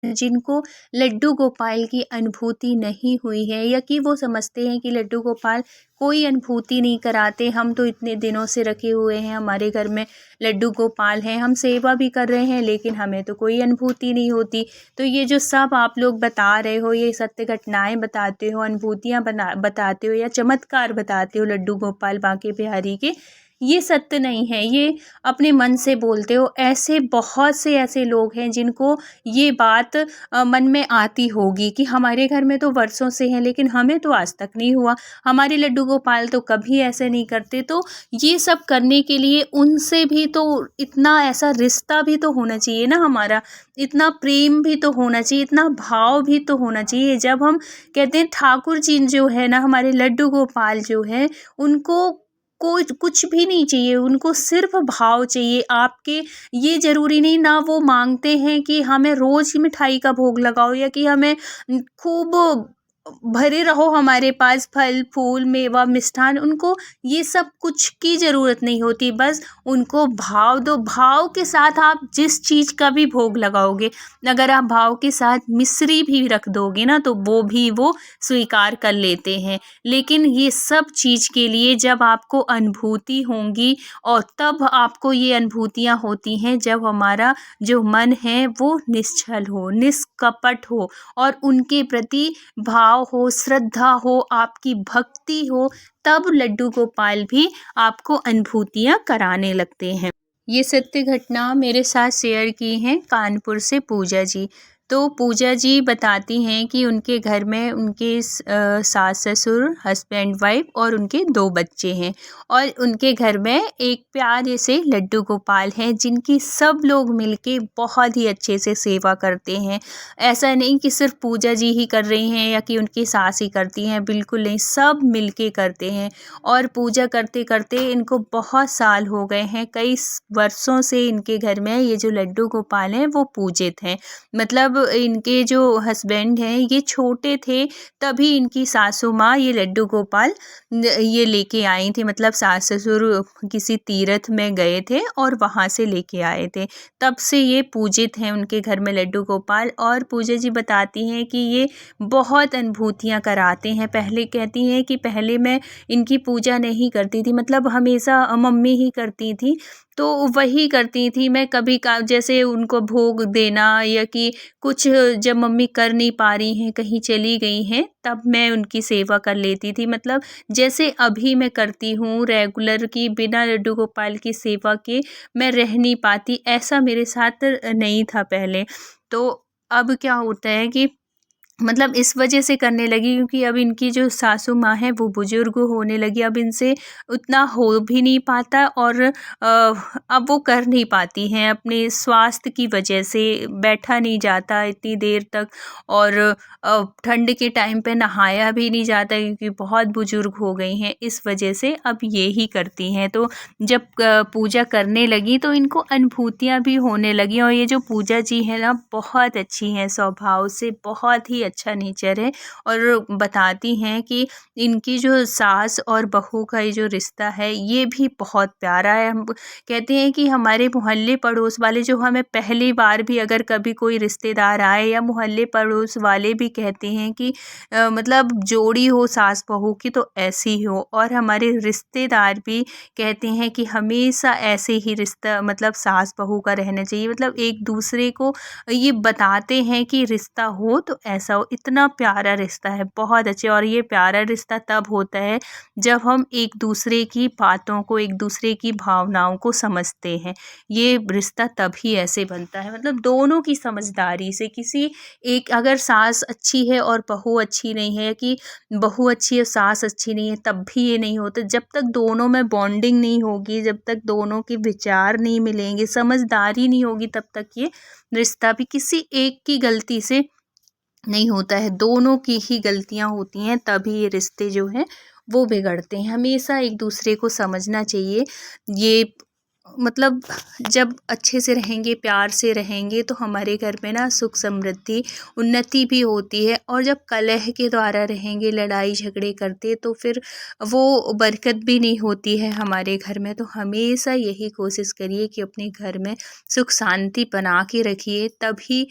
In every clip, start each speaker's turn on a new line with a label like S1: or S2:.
S1: जिनको लड्डू गोपाल की अनुभूति नहीं हुई है, या कि वो समझते हैं कि लड्डू गोपाल कोई अनुभूति नहीं कराते, हम तो इतने दिनों से रखे हुए हैं, हमारे घर में लड्डू गोपाल हैं, हम सेवा भी कर रहे हैं लेकिन हमें तो कोई अनुभूति नहीं होती। तो ये जो सब आप लोग बता रहे हो, ये सत्य घटनाएं बताते हो, अनुभूतियाँ बताते हो या चमत्कार बताते हो लड्डू गोपाल बांके बिहारी के, ये सत्य नहीं है, ये अपने मन से बोलते हो। ऐसे बहुत से ऐसे लोग हैं जिनको ये बात मन में आती होगी कि हमारे घर में तो वर्षों से है लेकिन हमें तो आज तक नहीं हुआ, हमारे लड्डू गोपाल तो कभी ऐसे नहीं करते। तो ये सब करने के लिए उनसे भी तो इतना ऐसा रिश्ता भी तो होना चाहिए ना, हमारा इतना प्रेम भी तो होना चाहिए, इतना भाव भी तो होना चाहिए। जब हम कहते हैं ठाकुर जी जो है ना, हमारे लड्डू गोपाल जो है, उनको कोई कुछ भी नहीं चाहिए, उनको सिर्फ भाव चाहिए आपके। ये ज़रूरी नहीं ना वो मांगते हैं कि हमें रोज़ ही मिठाई का भोग लगाओ, या कि हमें खूब भरे रहो हमारे पास फल फूल मेवा मिष्ठान, उनको ये सब कुछ की ज़रूरत नहीं होती। बस उनको भाव दो, भाव के साथ आप जिस चीज़ का भी भोग लगाओगे, अगर आप भाव के साथ मिश्री भी रख दोगे ना तो वो स्वीकार कर लेते हैं। लेकिन ये सब चीज़ के लिए जब आपको अनुभूति होंगी, और तब आपको ये अनुभूतियाँ होती हैं जब हमारा जो मन है वो निश्चल हो, निष्कपट हो, और उनके प्रति भाव हो, श्रद्धा हो, आपकी भक्ति हो, तब लड्डू गोपाल भी आपको अनुभूतियाँ कराने लगते हैं। ये सत्य घटना मेरे साथ शेयर की हैं कानपुर से पूजा जी। तो पूजा जी बताती हैं कि उनके घर में उनके सास ससुर, हस्बैंड वाइफ और उनके 2 बच्चे हैं, और उनके घर में एक प्यारे से लड्डू गोपाल हैं जिनकी सब लोग मिलके बहुत ही अच्छे से सेवा करते हैं। ऐसा नहीं कि सिर्फ पूजा जी ही कर रही हैं या कि उनकी सास ही करती हैं, बिल्कुल नहीं, सब मिलके करते हैं। और पूजा करते करते इनको बहुत साल हो गए हैं, कई वर्षों से इनके घर में ये जो लड्डू गोपाल हैं वो पूजित हैं। मतलब इनके जो हस्बैंड हैं ये छोटे थे तभी इनकी सासू माँ ये लड्डू गोपाल ये लेके आई थी, मतलब सास ससुर किसी तीर्थ में गए थे और वहाँ से लेके आए थे, तब से ये पूजित हैं उनके घर में लड्डू गोपाल। और पूजा जी बताती हैं कि ये बहुत अनुभूतियाँ कराते हैं। पहले कहती हैं कि पहले मैं इनकी पूजा नहीं करती थी, मतलब हमेशा मम्मी ही करती थी, तो वही करती थी मैं, कभी का जैसे उनको भोग देना या कि कुछ, जब मम्मी कर नहीं पा रही हैं, कहीं चली गई हैं, तब मैं उनकी सेवा कर लेती थी। मतलब जैसे अभी मैं करती हूँ रेगुलर की, बिना लड्डू गोपाल की सेवा के मैं रह नहीं पाती, ऐसा मेरे साथ नहीं था पहले। तो अब क्या होता है कि मतलब इस वजह से करने लगी क्योंकि अब इनकी जो सासू माँ है वो बुजुर्ग होने लगी, अब इनसे उतना हो भी नहीं पाता, और अब वो कर नहीं पाती हैं अपने स्वास्थ्य की वजह से, बैठा नहीं जाता इतनी देर तक, और ठंड के टाइम पे नहाया भी नहीं जाता क्योंकि बहुत बुजुर्ग हो गई हैं, इस वजह से अब ये ही करती हैं। तो जब पूजा करने लगी तो इनको अनुभूतियाँ भी होने लगी, और ये जो पूजा जी है ना बहुत अच्छी हैं स्वभाव से, बहुत ही अच्छा नेचर है, और बताती हैं कि इनकी जो सास और बहू का ये जो रिश्ता है ये भी बहुत प्यारा है। हम कहते हैं कि हमारे मोहल्ले पड़ोस वाले जो हमें पहली बार भी अगर कभी कोई रिश्तेदार आए, या मोहल्ले पड़ोस वाले भी कहते हैं कि मतलब जोड़ी हो सास बहू की तो ऐसी हो, और हमारे रिश्तेदार भी कहते हैं कि हमेशा ऐसे ही रिश्ता मतलब सास बहू का रहना चाहिए, मतलब एक दूसरे को ये बताते हैं कि रिश्ता हो तो ऐसा हो, इतना प्यारा रिश्ता है, बहुत अच्छे। और ये प्यारा रिश्ता तब होता है जब हम एक दूसरे की बातों को, एक दूसरे की भावनाओं को समझते हैं, ये रिश्ता तभी ऐसे बनता है, मतलब दोनों की समझदारी से। किसी एक अगर सास अच्छी है और बहू अच्छी नहीं है, कि बहू अच्छी है सास अच्छी नहीं है, तब भी ये नहीं होता। जब तक दोनों में बॉन्डिंग नहीं होगी, जब तक दोनों के विचार नहीं मिलेंगे, समझदारी नहीं होगी, तब तक ये रिश्ता भी किसी एक की गलती से नहीं होता है, दोनों की ही गलतियां होती हैं, तभी ये रिश्ते जो हैं वो बिगड़ते हैं। हमेशा एक दूसरे को समझना चाहिए। ये मतलब जब अच्छे से रहेंगे, प्यार से रहेंगे, तो हमारे घर में ना सुख समृद्धि उन्नति भी होती है। और जब कलह के द्वारा रहेंगे, लड़ाई झगड़े करते, तो फिर वो बरकत भी नहीं होती है हमारे घर में। तो हमेशा यही कोशिश करिए कि अपने घर में सुख शांति बना के रखिए, तभी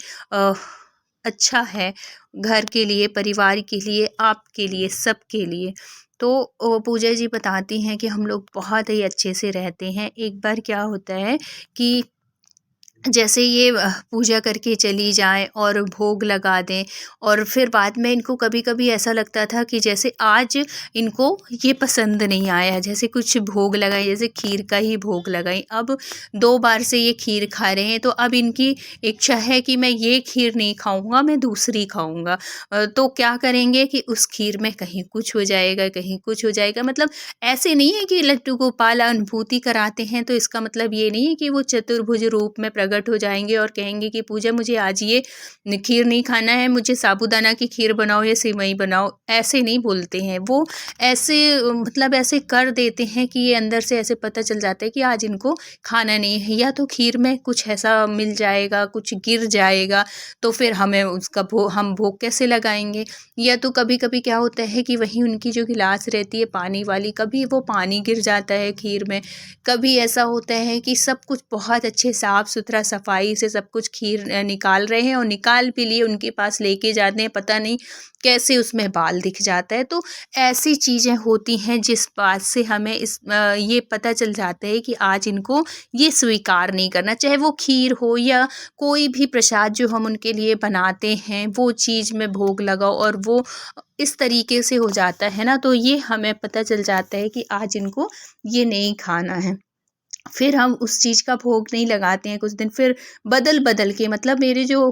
S1: अच्छा है घर के लिए, परिवार के लिए, आपके लिए, सबके लिए। तो पूजा जी बताती हैं कि हम लोग बहुत ही अच्छे से रहते हैं। एक बार क्या होता है कि जैसे ये पूजा करके चली जाएँ और भोग लगा दें, और फिर बाद में इनको कभी-कभी ऐसा लगता था कि जैसे आज इनको ये पसंद नहीं आया, जैसे कुछ भोग लगाई, जैसे खीर का ही भोग लगाई। अब 2 बार से ये खीर खा रहे हैं, तो अब इनकी इच्छा है कि मैं ये खीर नहीं खाऊँगा, मैं दूसरी खाऊँगा। तो क्या करेंगे कि उस खीर में कहीं कुछ हो जाएगा, कहीं कुछ हो जाएगा। मतलब ऐसे नहीं है कि लड्डू गोपाल अनुभूति कराते हैं तो इसका मतलब ये नहीं है कि वो चतुर्भुज रूप में प्रकट हो जाएंगे और कहेंगे कि पूजा मुझे आज ये खीर नहीं खाना है, मुझे साबूदाना की खीर बनाओ या सेवई बनाओ। ऐसे नहीं बोलते हैं वो, ऐसे मतलब ऐसे कर देते हैं कि ये अंदर से ऐसे पता चल जाता है कि आज इनको खाना नहीं है, या तो खीर में कुछ ऐसा मिल जाएगा, कुछ गिर जाएगा, तो फिर हमें उसका हम भोग कैसे लगाएंगे। या तो कभी-कभी क्या होता है कि वहीं उनकी जो गिलास रहती है पानी वाली, कभी वो पानी गिर जाता है खीर में। कभी ऐसा होता है कि सब कुछ बहुत अच्छे साफ-सुथरा सफाई से सब कुछ खीर निकाल रहे हैं और निकाल भी लिए, उनके पास लेके जाते हैं, पता नहीं कैसे उसमें बाल दिख जाता है। तो ऐसी चीज़ें होती हैं जिस बात से हमें ये पता चल जाता है कि आज इनको ये स्वीकार नहीं करना, चाहे वो खीर हो या कोई भी प्रसाद जो हम उनके लिए बनाते हैं, वो चीज़ में भोग लगाओ और वो इस तरीके से हो जाता है ना, तो ये हमें पता चल जाता है कि आज इनको ये नहीं खाना है। फिर हम उस चीज़ का भोग नहीं लगाते हैं कुछ दिन, फिर बदल-बदल के, मतलब मेरे जो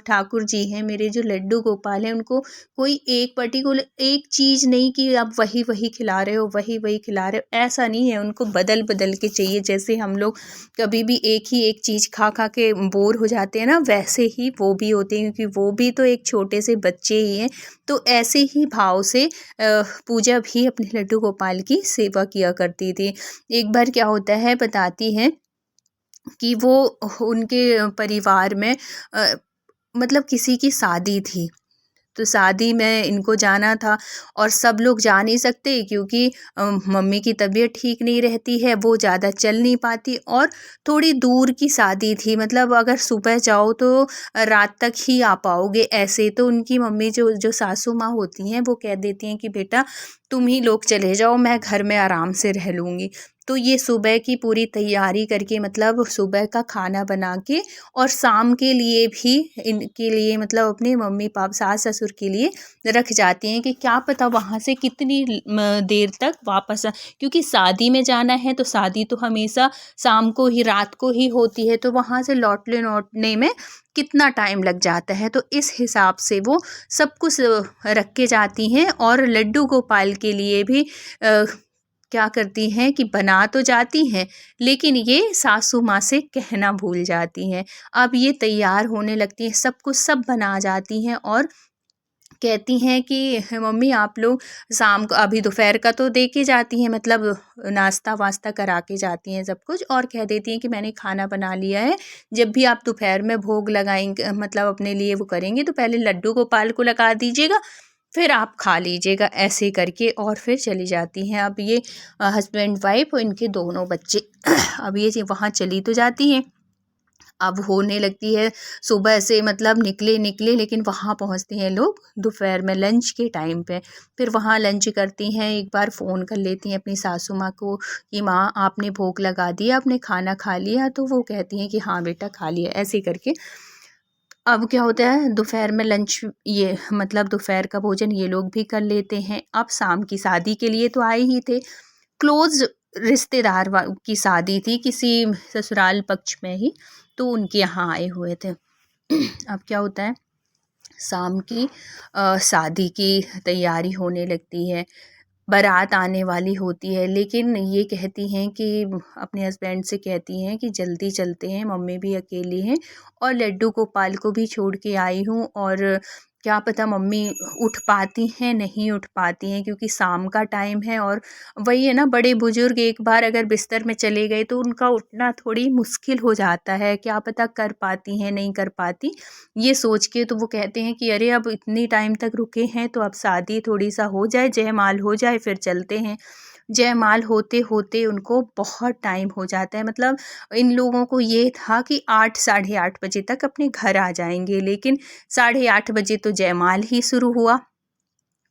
S1: ठाकुर जी हैं, मेरे जो लड्डू गोपाल हैं, उनको कोई एक पर्टिकुलर एक चीज़ नहीं कि आप वही-वही खिला रहे हो, वही-वही खिला रहे हो, ऐसा नहीं है। उनको बदल-बदल के चाहिए। जैसे हम लोग कभी भी एक ही एक चीज़ खा-खा के बोर हो जाते हैं ना, वैसे ही वो भी होते हैं, क्योंकि वो भी तो एक छोटे से बच्चे ही हैं। तो ऐसे ही भाव से पूजा भी अपने लड्डू गोपाल की सेवा किया करती थी। एक बार क्या होता है बताती हैं कि वो उनके परिवार में अ, मतलब किसी की शादी थी, तो शादी में इनको जाना था और सब लोग जा नहीं सकते क्योंकि मम्मी की तबीयत ठीक नहीं रहती है, वो ज़्यादा चल नहीं पाती, और थोड़ी दूर की शादी थी, मतलब अगर सुबह जाओ तो रात तक ही आ पाओगे ऐसे। तो उनकी मम्मी जो जो सासू माँ होती हैं वो कह देती हैं कि बेटा तुम ही लोग चले जाओ, मैं घर में आराम से रह लूँगी। तो ये सुबह की पूरी तैयारी करके, मतलब सुबह का खाना बना के और शाम के लिए भी इनके लिए, मतलब अपने मम्मी पापा सास ससुर के लिए रख जाती हैं कि क्या पता वहाँ से कितनी देर तक वापस क्योंकि शादी में जाना है तो शादी तो हमेशा शाम को ही, रात को ही होती है, तो वहाँ से लौटने में कितना टाइम लग जाता है। तो इस हिसाब से वो सब कुछ रख के जाती हैं, और लड्डू गोपाल के लिए भी क्या करती हैं कि बना तो जाती हैं, लेकिन ये सासू माँ से कहना भूल जाती हैं। अब ये तैयार होने लगती हैं, सब कुछ सब बना जाती हैं और कहती हैं कि मम्मी आप लोग शाम को, अभी दोपहर का तो दे के जाती हैं, मतलब नाश्ता वास्ता करा के जाती हैं सब कुछ, और कह देती हैं कि मैंने खाना बना लिया है, जब भी आप दोपहर में भोग लगाएंगे, मतलब अपने लिए वो करेंगे, तो पहले लड्डू गोपाल को लगा दीजिएगा, फिर आप खा लीजिएगा, ऐसे करके और फिर चली जाती हैं। अब ये हस्बैंड वाइफ और इनके दोनों बच्चे अब ये वहाँ चली तो जाती हैं। अब होने लगती है सुबह से, मतलब निकले लेकिन वहाँ पहुँचते हैं लोग दोपहर में लंच के टाइम पे। फिर वहाँ लंच करती हैं, एक बार फ़ोन कर लेती हैं अपनी सासू माँ को कि माँ आपने भोग लगा दिया, आपने खाना खा लिया? तो वो कहती हैं कि हाँ बेटा खा लिया, ऐसे करके। अब क्या होता है दोपहर में लंच, ये मतलब दोपहर का भोजन ये लोग भी कर लेते हैं। अब शाम की शादी के लिए तो आए ही थे, क्लोज़ रिश्तेदार की शादी थी किसी ससुराल पक्ष में ही, तो उनके यहाँ आए हुए थे। अब क्या होता है शाम की शादी की तैयारी होने लगती है, बारात आने वाली होती है, लेकिन ये कहती हैं कि अपने हस्बैंड से कहती हैं कि जल्दी चलते हैं, मम्मी भी अकेली हैं और लड्डू गोपाल को भी छोड़ के आई हूँ, और क्या पता मम्मी उठ पाती हैं नहीं उठ पाती हैं, क्योंकि शाम का टाइम है, और वही है ना, बड़े बुजुर्ग एक बार अगर बिस्तर में चले गए तो उनका उठना थोड़ी मुश्किल हो जाता है, क्या पता कर पाती हैं नहीं कर पाती, ये सोच के तो वो कहते हैं कि अरे अब इतनी टाइम तक रुके हैं तो अब शादी थोड़ी सा हो जाए, जयमाल हो जाए, फिर चलते हैं। जयमाल होते होते उनको बहुत टाइम हो जाता है। मतलब इन लोगों को ये था कि 8 साढ़े 8 बजे तक अपने घर आ जाएंगे, लेकिन 8:30 बजे तो जयमाल ही शुरू हुआ।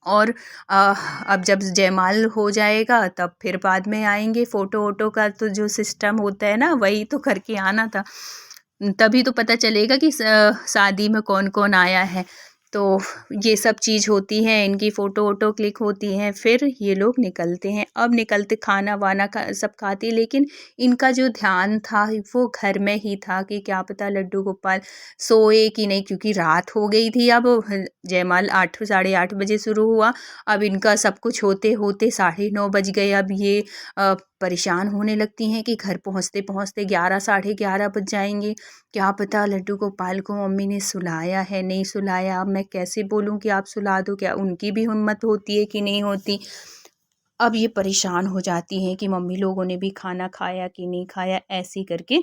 S1: और अब जब जयमाल हो जाएगा तब फिर बाद में आएंगे। फ़ोटो वोटो का तो जो सिस्टम होता है ना, वही तो करके आना था, तभी तो पता चलेगा कि शादी में कौन कौन आया है। तो ये सब चीज़ होती है, इनकी फ़ोटो वोटो क्लिक होती हैं, फिर ये लोग निकलते हैं। अब निकलते खाना वाना सब खाते, लेकिन इनका जो ध्यान था वो घर में ही था कि क्या पता लड्डू गोपाल सोए कि नहीं, क्योंकि रात हो गई थी। अब जयमाल 8 साढ़े 8 बजे शुरू हुआ, अब इनका सब कुछ होते होते 9:30 बज गए। अब ये परेशान होने लगती हैं कि घर पहुँचते पहुँचते 11 साढ़े 11 बज जाएंगे। क्या पता लड्डू गोपाल को मम्मी ने सुलाया है नहीं सुलाया, अब मैं कैसे बोलूं कि आप सुला दो, क्या उनकी भी हिम्मत होती है कि नहीं होती। अब ये परेशान हो जाती हैं कि मम्मी लोगों ने भी खाना खाया कि नहीं खाया, ऐसे करके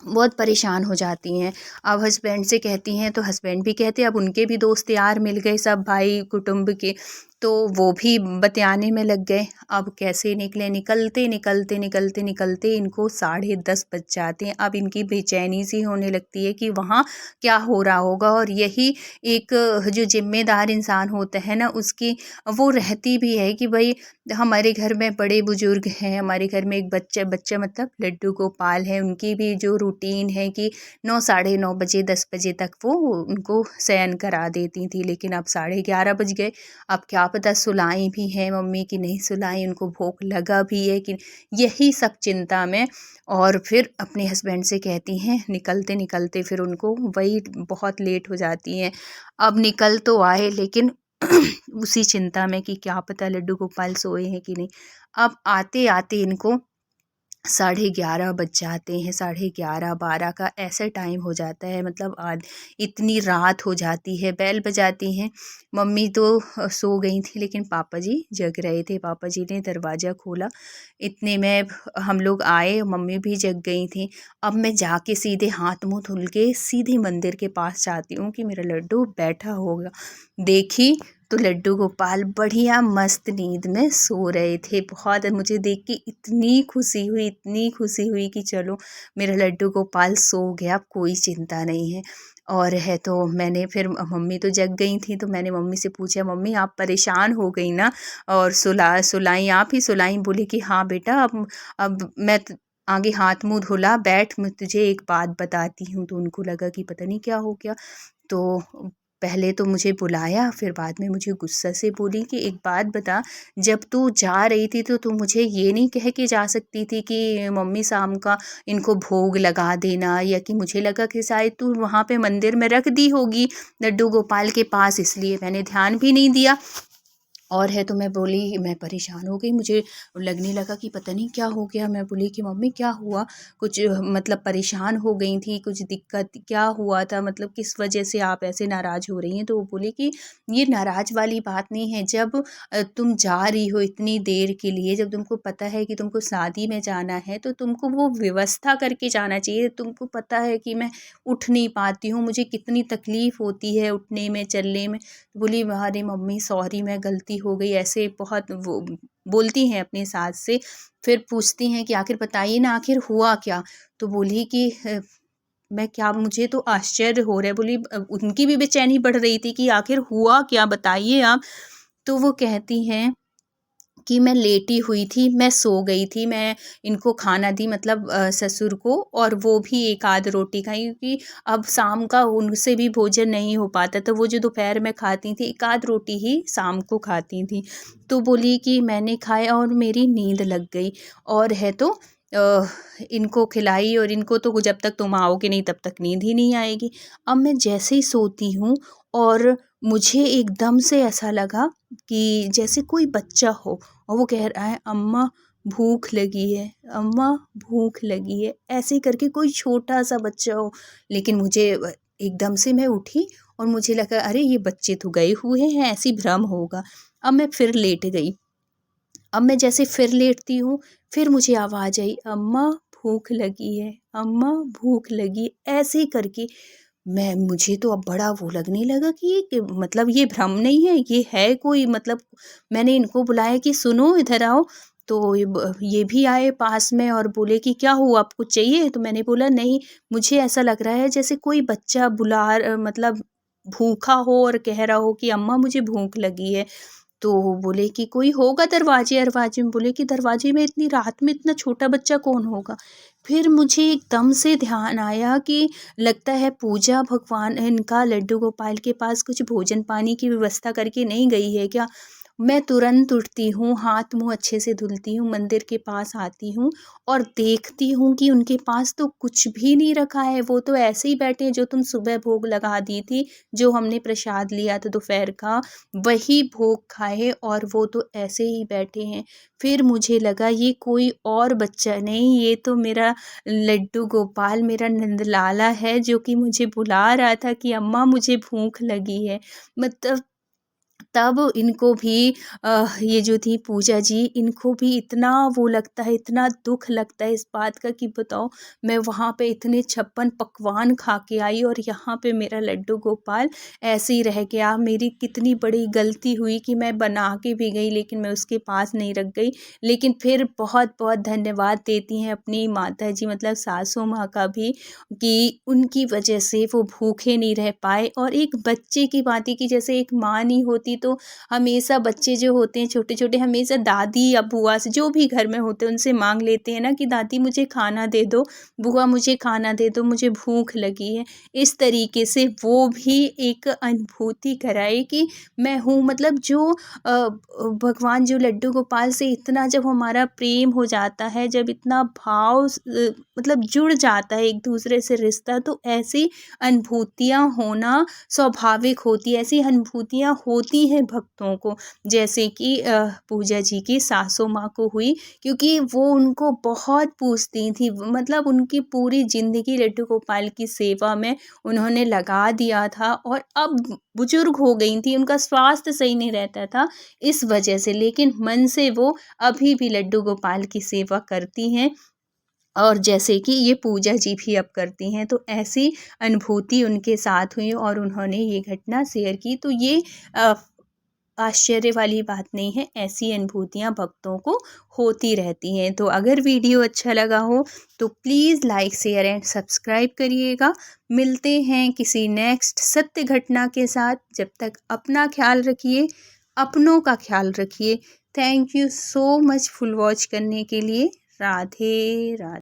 S1: बहुत परेशान हो जाती हैं। अब हस्बैंड से कहती हैं तो हस्बैंड भी कहते हैं, अब उनके भी दोस्त यार मिल गए, सब भाई कुटुंब के, तो वो भी बतियाने में लग गए। अब कैसे निकले, निकलते निकलते निकलते निकलते इनको 10:30 बज जाते हैं। अब इनकी बेचैनी सी होने लगती है कि वहाँ क्या हो रहा होगा, और यही एक जो जिम्मेदार इंसान होता है ना, उसकी वो रहती भी है कि भाई हमारे घर में बड़े बुजुर्ग हैं, हमारे घर में एक बच्चा मतलब लड्डू गोपाल है, उनकी भी जो रूटीन है कि 9 साढ़े 9 बजे 10 बजे तक वो उनको शयन करा देती थी, लेकिन अब 11:30 बज गए। अब क्या पता सुलाई भी है मम्मी की नहीं सुलाई, उनको भूख लगा भी है कि, यही सब चिंता में। और फिर अपने हस्बैंड से कहती हैं, निकलते निकलते फिर उनको वही बहुत लेट हो जाती हैं। अब निकल तो आए, लेकिन उसी चिंता में कि क्या पता लड्डू गोपाल सोए हैं कि नहीं। अब आते आते इनको 11:30 बज जाते हैं, 11:30 12 का ऐसा टाइम हो जाता है। मतलब आज इतनी रात हो जाती है, बेल बजाती हैं। मम्मी तो सो गई थी, लेकिन पापा जी जग रहे थे। पापा जी ने दरवाज़ा खोला, इतने में हम लोग आए, मम्मी भी जग गई थी। अब मैं जाके सीधे हाथ मुँह धुल के सीधे मंदिर के पास जाती हूँ कि मेरा लड्डू बैठा होगा। देखी तो लड्डू गोपाल बढ़िया मस्त नींद में सो रहे थे। बहुत मुझे देख के इतनी खुशी हुई, इतनी खुशी हुई कि चलो मेरा लड्डू गोपाल सो गया, अब कोई चिंता नहीं है। और है तो मैंने फिर मम्मी तो जग गई थी, तो मैंने मम्मी से पूछा, मम्मी आप परेशान हो गई ना, और सुलाई आप ही सुलाई? बोले कि हाँ बेटा, अब मैं आगे हाथ मुँह धुला, बैठ मैं तुझे एक बात बताती हूँ। तो उनको लगा कि पता नहीं क्या हो गया, तो पहले तो मुझे बुलाया, फिर बाद में मुझे गुस्सा से बोली कि एक बात बता, जब तू जा रही थी तो तू मुझे ये नहीं कह के जा सकती थी कि मम्मी शाम का इनको भोग लगा देना, या कि मुझे लगा कि शायद तू वहाँ पे मंदिर में रख दी होगी लड्डू गोपाल के पास, इसलिए मैंने ध्यान भी नहीं दिया। और है तो मैं बोली, मैं परेशान हो गई, मुझे लगने लगा कि पता नहीं क्या हो गया। मैं बोली कि मम्मी क्या हुआ, कुछ मतलब परेशान हो गई थी, कुछ दिक्कत क्या हुआ था, मतलब किस वजह से आप ऐसे नाराज़ हो रही हैं। तो वो बोली कि ये नाराज़ वाली बात नहीं है, जब तुम जा रही हो इतनी देर के लिए, जब तुमको पता है कि तुमको शादी में जाना है, तो तुमको वो व्यवस्था करके जाना चाहिए। तुमको पता है कि मैं उठ नहीं पाती हूँ, मुझे कितनी तकलीफ़ होती है उठने में चलने में। बोली अरे मम्मी सॉरी, मैं गलती हो गई, ऐसे बहुत वो बोलती हैं अपनी सास से। फिर पूछती हैं कि आखिर बताइए ना, आखिर हुआ क्या। तो बोली कि मैं क्या, मुझे तो आश्चर्य हो रहा है। बोली उनकी भी बेचैनी बढ़ रही थी कि आखिर हुआ क्या, बताइए आप। तो वो कहती हैं कि मैं लेटी हुई थी, मैं सो गई थी, मैं इनको खाना दी, मतलब ससुर को, और वो भी एक आध रोटी खाई, क्योंकि अब शाम का उनसे भी भोजन नहीं हो पाता, तो वो जो दोपहर में खाती थी एक आध रोटी ही शाम को खाती थी। तो बोली कि मैंने खाया और मेरी नींद लग गई, और है तो इनको खिलाई, और इनको तो जब तक तुम आओगे नहीं तब तक नींद ही नहीं आएगी। अब मैं जैसे ही सोती हूँ, और मुझे एकदम से ऐसा लगा कि जैसे कोई बच्चा हो और वो कह रहा है अम्मा भूख लगी है, अम्मा भूख लगी है, ऐसे करके कोई छोटा सा बच्चा हो। लेकिन मुझे एकदम से मैं उठी और मुझे लगा अरे ये बच्चे तो गए हुए हैं, ऐसी भ्रम होगा। अब मैं फिर लेट गई। अब मैं जैसे फिर लेटती हूँ, फिर मुझे आवाज़ आई अम्मा भूख लगी है, अम्मा भूख लगी, ऐसे करके मुझे तो अब बड़ा वो लगने लगा कि ये मतलब ये भ्रम नहीं है, ये है कोई, मतलब मैंने इनको बुलाया कि सुनो इधर आओ। तो ये भी आए पास में और बोले कि क्या हुआ, आपको चाहिए? तो मैंने बोला नहीं, मुझे ऐसा लग रहा है जैसे कोई बच्चा मतलब भूखा हो और कह रहा हो कि अम्मा मुझे भूख लगी है। तो बोले कि कोई होगा दरवाजे-अरवाजे में। बोले कि दरवाजे में इतनी रात में इतना छोटा बच्चा कौन होगा? फिर मुझे एकदम से ध्यान आया कि लगता है पूजा भगवान इनका लड्डू गोपाल के पास कुछ भोजन पानी की व्यवस्था करके नहीं गई है क्या? मैं तुरंत उठती हूँ, हाथ मुँह अच्छे से धुलती हूँ, मंदिर के पास आती हूँ और देखती हूँ कि उनके पास तो कुछ भी नहीं रखा है। वो तो ऐसे ही बैठे हैं, जो तुम सुबह भोग लगा दी थी, जो हमने प्रसाद लिया था दोपहर का, वही भोग खाए और वो तो ऐसे ही बैठे हैं। फिर मुझे लगा ये कोई और बच्चा नहीं, ये तो मेरा लड्डू गोपाल, मेरा नंदलाला है, जो कि मुझे बुला रहा था कि अम्मा मुझे भूख लगी है। मतलब तब इनको भी ये जो थी पूजा जी, इनको भी इतना वो लगता है, इतना दुःख लगता है इस बात का कि बताओ, मैं वहाँ पे इतने 56 पकवान खा के आई और यहाँ पे मेरा लड्डू गोपाल ऐसे ही रह गया। मेरी कितनी बड़ी गलती हुई कि मैं बना के भी गई, लेकिन मैं उसके पास नहीं रख गई। लेकिन फिर बहुत-बहुत धन्यवाद देती हैं अपनी माताजी, मतलब सासू माँ का भी, कि उनकी वजह से वो भूखे नहीं रह पाए। और एक बच्चे की भांति कि जैसे एक माँ नहीं होती तो हमेशा बच्चे जो होते हैं छोटे-छोटे, हमेशा दादी या बुआ से, जो भी घर में होते हैं, उनसे माँग लेते हैं ना कि दादी मुझे खाना दे दो, बुआ मुझे खाना दे दो, मुझे भूख लगी है। इस तरीके से वो भी एक अनुभूति कराए कि मैं हूँ, मतलब जो भगवान जो लड्डू गोपाल से इतना जब हमारा प्रेम हो जाता है, जब इतना भाव मतलब जुड़ जाता है एक दूसरे से रिश्ता, तो ऐसी अनुभूतियाँ होना स्वाभाविक होती है। ऐसी अनुभूतियाँ होती हैं भक्तों को, जैसे कि पूजा जी की सासू माँ को हुई, क्योंकि वो उनको बहुत पूजती थी। मतलब उनकी पूरी ज़िंदगी लड्डू गोपाल की सेवा में उन्होंने लगा दिया था और अब बुजुर्ग हो गई थी, उनका स्वास्थ्य सही नहीं रहता था इस वजह से, लेकिन मन से वो अभी भी लड्डू गोपाल की सेवा करती हैं। और जैसे कि ये पूजा जी भी अब करती हैं, तो ऐसी अनुभूति उनके साथ हुई और उन्होंने ये घटना शेयर की। तो ये अ, आश्चर्य वाली बात नहीं है, ऐसी अनुभूतियाँ भक्तों को होती रहती हैं। तो अगर वीडियो अच्छा लगा हो तो please like, share and subscribe करिएगा। मिलते हैं किसी नेक्स्ट सत्य घटना के साथ। जब तक अपना ख्याल रखिए, अपनों का ख्याल रखिए। Thank you so much full watch करने के लिए। राधे राधे।